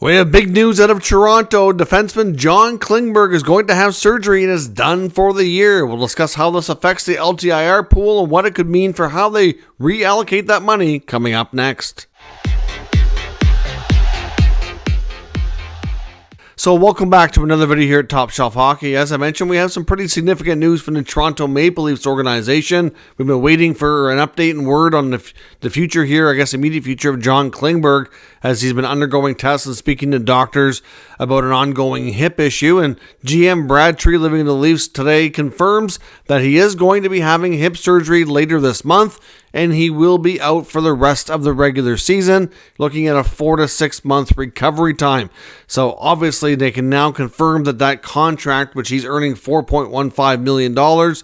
We have big news out of Toronto. Defenseman John Klingberg is going to have surgery and is done for the year. We'll discuss how this affects the LTIR pool and what it could mean for how they reallocate that money coming up next. So welcome back to another video here at Top Shelf Hockey. As I mentioned, we have some pretty significant news from the Toronto Maple Leafs organization. We've been waiting for an update and word on the future here, I guess immediate future of John Klingberg, as he's been undergoing tests and speaking to doctors about an ongoing hip issue. And GM Brad Tree, living in the Leafs today, confirms that he is going to be having hip surgery later this month, and he will be out for the rest of the regular season, looking at a 4 to 6 month recovery time. So obviously they can now confirm that contract, which he's earning $4.15 million,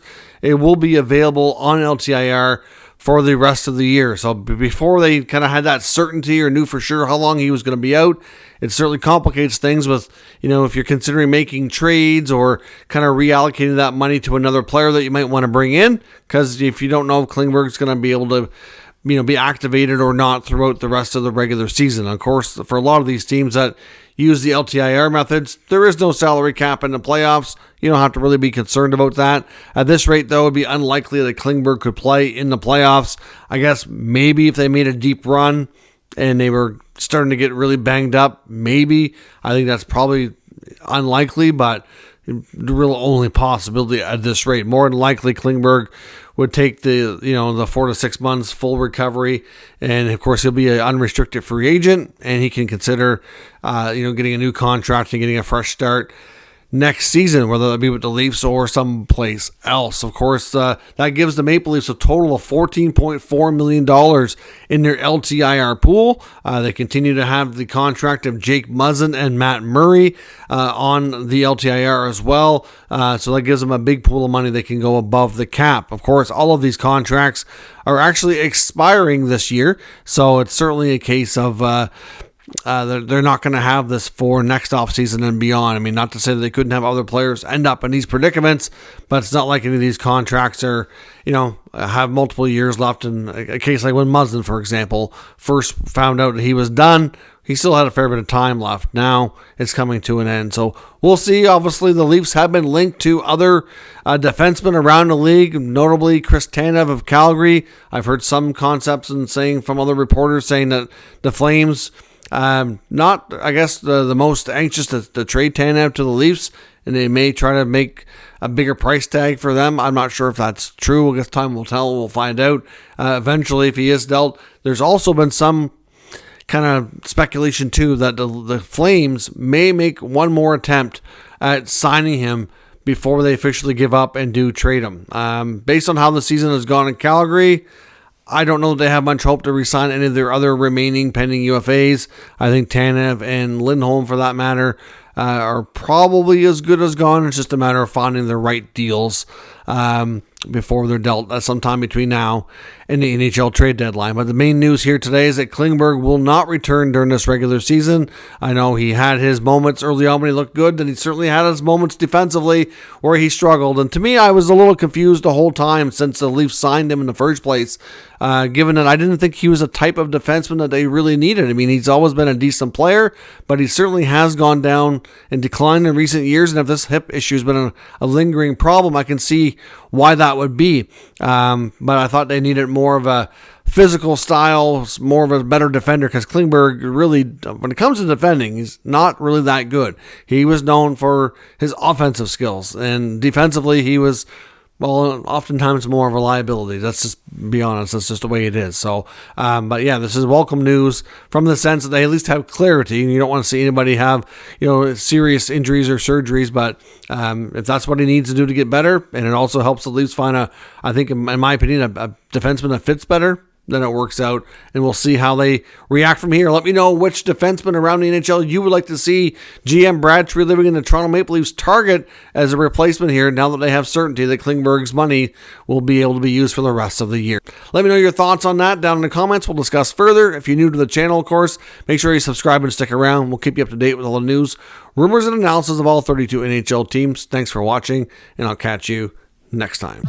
it will be available on LTIR for the rest of the year. So before they kind of had that certainty or knew for sure how long he was going to be out, it certainly complicates things with, if you're considering making trades or kind of reallocating that money to another player that you might want to bring in, because if you don't know if Klingberg's going to be able to be activated or not throughout the rest of the regular season. Of course, for a lot of these teams that use the LTIR methods, there is no salary cap in the playoffs. You don't have to really be concerned about that. At this rate, though, it would be unlikely that Klingberg could play in the playoffs. I guess maybe if they made a deep run and they were starting to get really banged up, maybe. I think that's probably unlikely, but the real only possibility at this rate. More than likely, Klingberg would take the 4 to 6 months full recovery, and of course he'll be an unrestricted free agent, and he can consider getting a new contract and getting a fresh start next season, whether that be with the Leafs or someplace else. Of course, that gives the Maple Leafs a total of $14.4 million in their LTIR pool. They continue to have the contract of Jake Muzzin and Matt Murray on the LTIR as well. So that gives them a big pool of money. They can go above the cap. Of course, all of these contracts are actually expiring this year, so it's certainly a case of they're not going to have this for next offseason and beyond. I mean, not to say that they couldn't have other players end up in these predicaments, but it's not like any of these contracts are, have multiple years left. In a case like when Muzzin, for example, first found out that he was done, he still had a fair bit of time left. Now it's coming to an end. So we'll see. Obviously, the Leafs have been linked to other defensemen around the league, notably Chris Tanev of Calgary. I've heard some concepts and saying from other reporters saying that the Flames, not, I guess, the most anxious to trade Tanev to the Leafs, and they may try to make a bigger price tag for them. I'm not sure if that's true. I guess time will tell. We'll find out eventually if he is dealt. There's also been some kind of speculation, too, that the Flames may make one more attempt at signing him before they officially give up and do trade him. Based on how the season has gone in Calgary, I don't know that they have much hope to re-sign any of their other remaining pending UFAs. I think Tanev and Lindholm, for that matter, are probably as good as gone. It's just a matter of finding the right deals before they're dealt sometime between now and the NHL trade deadline. But the main news here today is that Klingberg will not return during this regular season. I know he had his moments early on when he looked good, and he certainly had his moments defensively where he struggled. And to me, I was a little confused the whole time since the Leafs signed him in the first place, given that I didn't think he was a type of defenseman that they really needed. I mean, he's always been a decent player, but he certainly has gone down and declined in recent years. And if this hip issue has been a lingering problem, I can see why that would be. But I thought they needed more of a physical style, more of a better defender, because Klingberg really, when it comes to defending, he's not really that good. He was known for his offensive skills, and defensively he was, well, oftentimes more of a liability. Let's just be honest. That's just the way it is. So, but yeah, this is welcome news from the sense that they at least have clarity, and you don't want to see anybody have, serious injuries or surgeries. But if that's what he needs to do to get better, and it also helps the Leafs find I think, in my opinion, a defenseman that fits better, then it works out, and we'll see how they react from here. Let me know which defenseman around the NHL you would like to see GM Brad Tree, living in the Toronto Maple Leafs, target as a replacement here, now that they have certainty that Klingberg's money will be able to be used for the rest of the year. Let me know your thoughts on that down in the comments. We'll discuss further. If you're new to the channel, of course, make sure you subscribe and stick around. We'll keep you up to date with all the news, rumors, and analysis of all 32 NHL teams. Thanks for watching, and I'll catch you next time.